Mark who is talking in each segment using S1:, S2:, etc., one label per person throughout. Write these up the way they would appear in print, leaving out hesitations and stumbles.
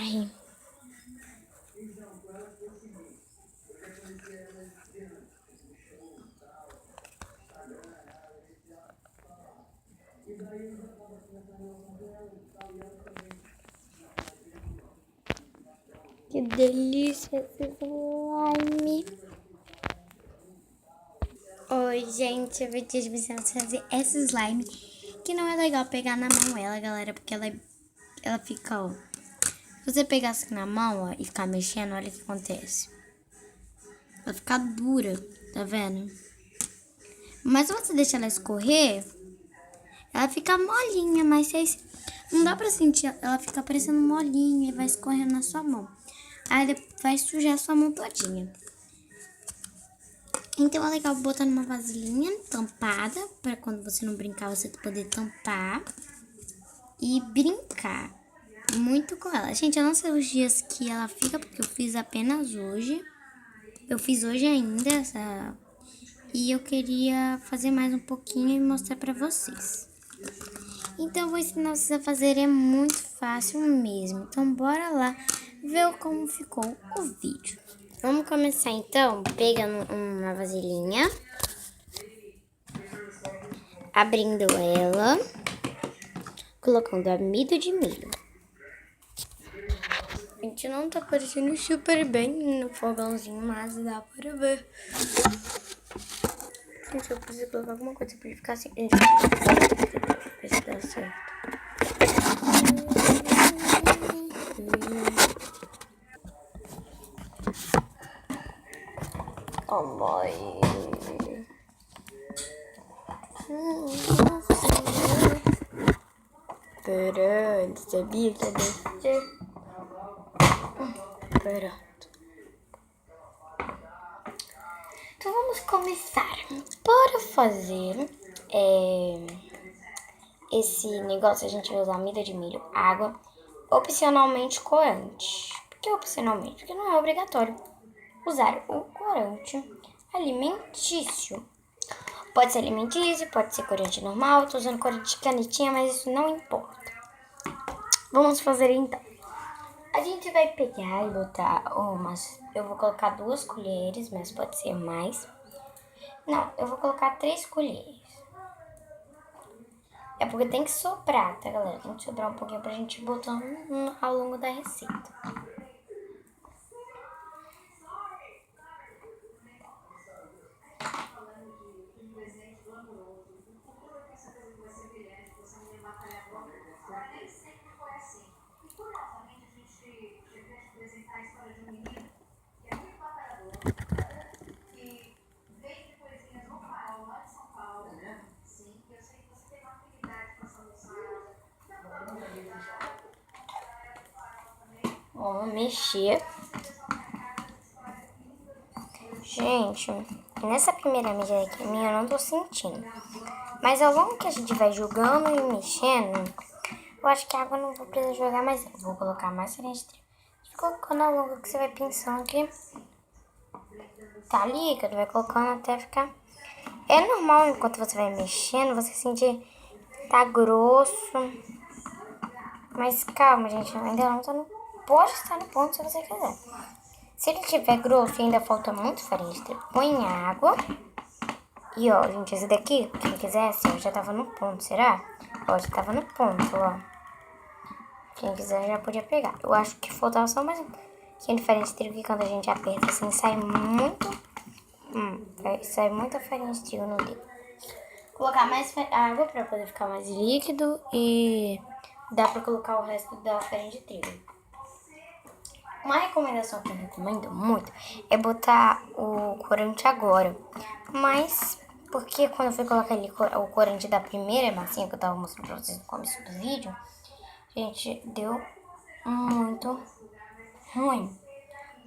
S1: Ai. Que delícia esse slime. Oi, gente, eu vou te ensinar a fazer esse slime. Que não é legal pegar na mão ela, galera, porque ela fica, ó. Se você pegar assim na mão, ó, e ficar mexendo, olha o que acontece. Ela fica dura, tá vendo? Mas se você deixar ela escorrer, ela fica molinha, mas vocês não dá pra sentir, ela fica parecendo molinha e vai escorrendo na sua mão. Aí vai sujar a sua mão todinha. Então é legal botar numa vasilhinha tampada, pra quando você não brincar, você poder tampar e brincar muito com ela. Gente, eu não sei os dias que ela fica, porque eu fiz apenas hoje. Eu fiz hoje ainda, e eu queria fazer mais um pouquinho e mostrar pra vocês. Então eu vou ensinar vocês a fazer, é muito fácil mesmo. Então bora lá ver como ficou o vídeo. Vamos começar então pegando uma vasilhinha, abrindo ela, colocando amido de milho. A gente não tá aparecendo super bem no fogãozinho, mas dá para ver. Gente, eu preciso colocar alguma coisa pra ele ficar assim. Gente, ver se dá certo. Oh, mãe. Pronto, sabia que ia descer? Pronto. Então vamos começar. Para fazer esse negócio, a gente vai usar amido de milho, água, opcionalmente corante. Por que opcionalmente? Porque não é obrigatório usar o corante alimentício. Pode ser alimentício, pode ser corante normal. Eu tô usando corante de canetinha, mas isso não importa. Vamos fazer então. A gente vai pegar e botar umas... Eu vou colocar 2 colheres, mas pode ser mais. Não, eu vou colocar 3 colheres. É porque tem que soprar, tá, galera? Tem que sobrar um pouquinho pra gente ir botando ao longo da receita. Vamos mexer. Gente, nessa primeira medida aqui minha eu não tô sentindo. Mas ao longo que a gente vai jogando e mexendo, eu acho que a água não vou precisar jogar mais. Vou colocar mais farinha de trigo. Colocando ao longo que você vai pensando que tá líquido, vai colocando até ficar... É normal enquanto você vai mexendo, você sentir que tá grosso. Mas calma, gente, ainda não tá no... Pode estar no ponto se você quiser. Se ele tiver grosso e ainda falta muito farinha de trigo, põe água. E ó, gente, esse daqui, quem quisesse, ó, já tava no ponto, será? Ó, já tava no ponto, ó. Quem quiser já podia pegar. Eu acho que faltava só mais um pouquinho de farinha de trigo, que quando a gente aperta assim, sai muito... sai muita farinha de trigo no dedo. Colocar mais água pra poder ficar mais líquido e dá pra colocar o resto da farinha de trigo. Uma recomendação que eu recomendo muito é botar o corante agora. Mas, porque quando eu fui colocar ali o corante da primeira massinha que eu tava mostrando pra vocês no começo do vídeo, gente, deu muito ruim.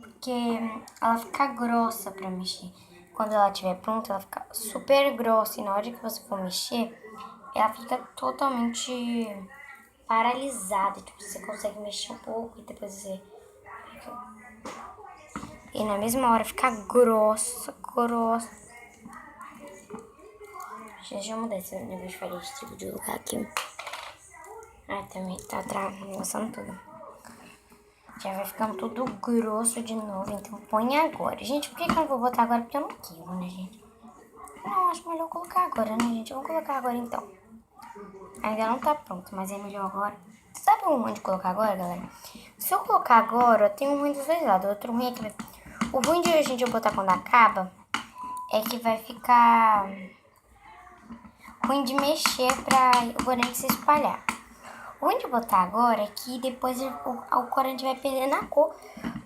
S1: Porque ela fica grossa pra mexer. Quando ela estiver pronta, ela fica super grossa. E na hora que você for mexer, ela fica totalmente paralisada. Tipo, você consegue mexer um pouco e depois você... E na mesma hora fica grossa. Deixa eu mudar esse negócio de farinha de trigo de lugar aqui. Ai, também tá travando tudo. Já vai ficando tudo grosso de novo, então põe agora. Gente, por que eu não vou botar agora? Porque eu não quero, né, gente? Não, acho melhor colocar agora, né, gente? Vamos colocar agora, então. Ainda não tá pronto, mas é melhor agora. Sabe o ruim de colocar agora, galera? Se eu colocar agora, tem um ruim dos dois lados. Outro ruim é que... O ruim de a gente botar quando acaba é que vai ficar ruim de mexer pra o corante se espalhar. O ruim de botar agora é que depois o corante vai perdendo a cor,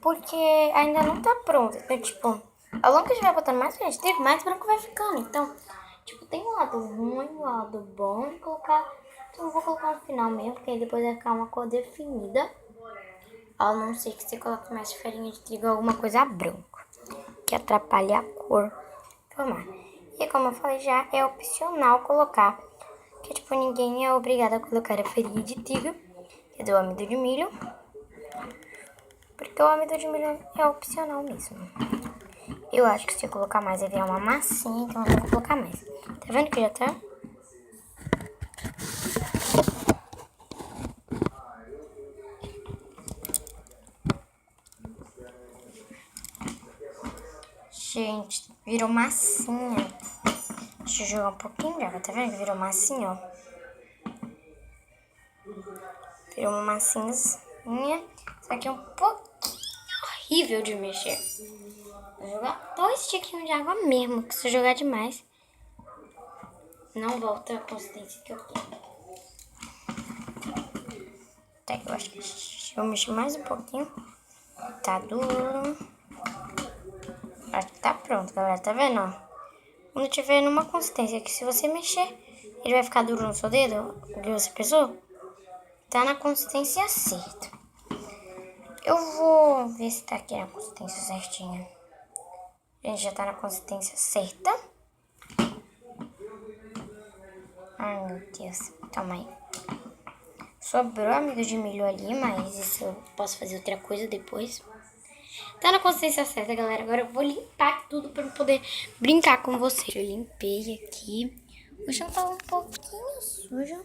S1: porque ainda não tá pronto. Então, tipo, ao longo que a gente vai botando mais corante, mais branco vai ficando. Então, tipo, tem um lado ruim e um lado bom de colocar. Então, eu vou colocar no final mesmo, porque aí depois vai ficar uma cor definida. A não ser que você coloque mais farinha de trigo ou alguma coisa branca, que atrapalhe a cor formar. E como eu falei já, é opcional colocar, que tipo, ninguém é obrigado a colocar a farinha de trigo, que é do amido de milho, porque o amido de milho é opcional mesmo. Eu acho que se eu colocar mais vai virar uma massinha, então eu vou colocar mais. Tá vendo que já tá? Gente, virou massinha. Deixa eu jogar um pouquinho de água, tá vendo que virou massinha, ó? Virou uma massinha, só que é um pouquinho horrível de mexer. Vou jogar 2 tiquinhos de água mesmo, que se eu jogar demais, não volta a consistência que eu quero. Tá, eu acho que se eu mexer mais um pouquinho, tá duro. Acho que tá pronto, galera, tá vendo, ó? Quando tiver numa consistência que se você mexer, ele vai ficar duro no seu dedo, o que você pensou, tá na consistência certa. Eu vou ver se tá aqui na consistência certinha. A gente já tá na consistência certa. Ai, meu Deus. Calma aí. Sobrou amido de milho ali, mas isso eu posso fazer outra coisa depois. Tá na consistência certa, galera. Agora eu vou limpar tudo pra eu poder brincar com vocês. Eu limpei aqui. O chão tá um pouquinho sujo.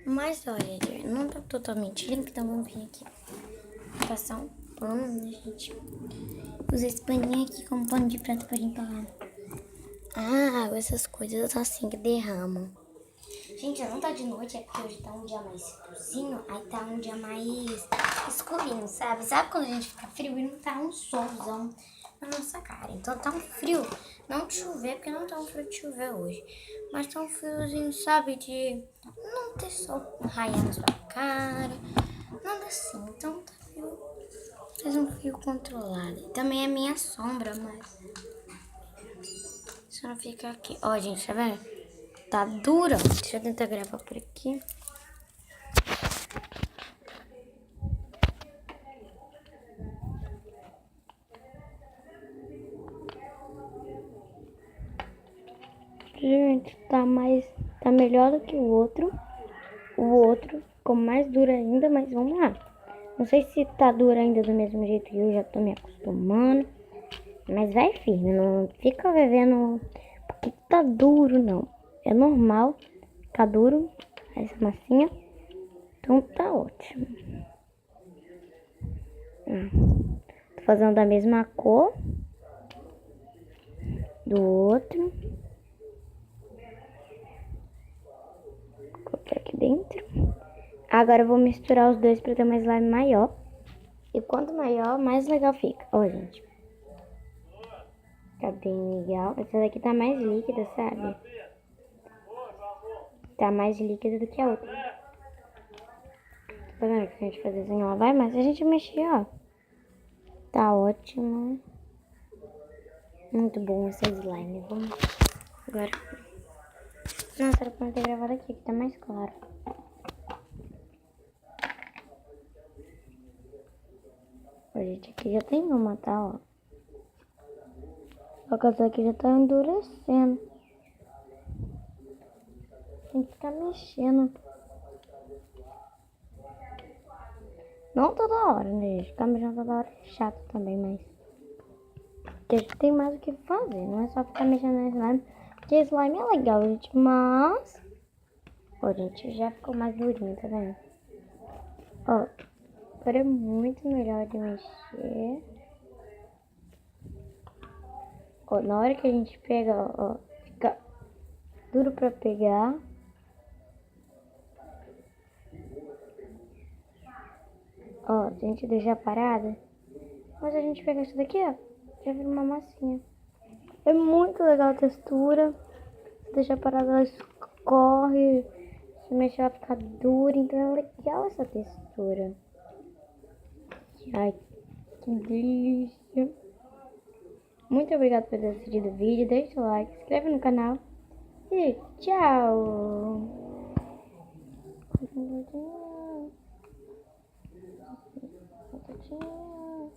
S1: Mas olha, não tá totalmente limpo, então vamos vir aqui. Passar um pano, né, gente? Usar esse paninho aqui como pano de prato pra limpar a água, essas coisas assim que derramam. Gente, não tá de noite, é porque hoje tá um dia mais friozinho, aí tá um dia mais escurinho, sabe? Sabe quando a gente fica frio e não tá um solzão na nossa cara? Então tá um frio, não de chover, porque não tá um frio de chover hoje. Mas tá um friozinho, sabe? De não ter sol raiando na sua cara, nada assim. Então tá frio, faz um frio controlado. Também é minha sombra, mas só não fica aqui. Ó, gente, tá vendo? Tá dura. Deixa eu tentar gravar por aqui. Gente, tá melhor do que o outro. O outro ficou mais duro ainda, mas vamos lá. Não sei se tá duro ainda do mesmo jeito que eu já tô me acostumando. Mas vai firme, não fica vivendo porque tá duro, não. É normal ficar duro essa massinha. Então tá ótimo. Tô fazendo da mesma cor do outro. Coloquei aqui dentro. Agora eu vou misturar os dois pra ter uma slime maior. E quanto maior, mais legal fica. Ó, gente. Tá bem legal. Essa daqui tá mais líquida, sabe? Tá mais líquida do que a outra. Tá vendo que se a gente fazer assim, ela vai, mas se a gente mexer, ó. Tá ótimo. Muito bom essa slime. Vamos agora. Nossa, era pra eu ter gravado aqui, que tá mais claro. Ó, gente, aqui já tem uma, tá, ó. Só que essa aqui já tá endurecendo. Tem que ficar mexendo. Não toda hora, né, gente? Ficar mexendo toda hora é chato também, mas... Porque a gente tem mais o que fazer. Não é só ficar mexendo na slime. Porque slime é legal, gente, mas... Ó, gente, já ficou mais durinho, tá vendo? Ó, Agora é muito melhor de mexer. Ó, na hora que a gente pega, ó, fica duro pra pegar. Ó, se a gente deixar parada, mas a gente pega isso daqui, ó, já vira uma massinha. É muito legal a textura. Se deixar parada, ela escorre. Se mexer, ela fica dura. Então é legal essa textura. Ai, que delícia. Muito obrigada por ter assistido o vídeo. Deixa o like, se inscreve no canal. E tchau! Tchau.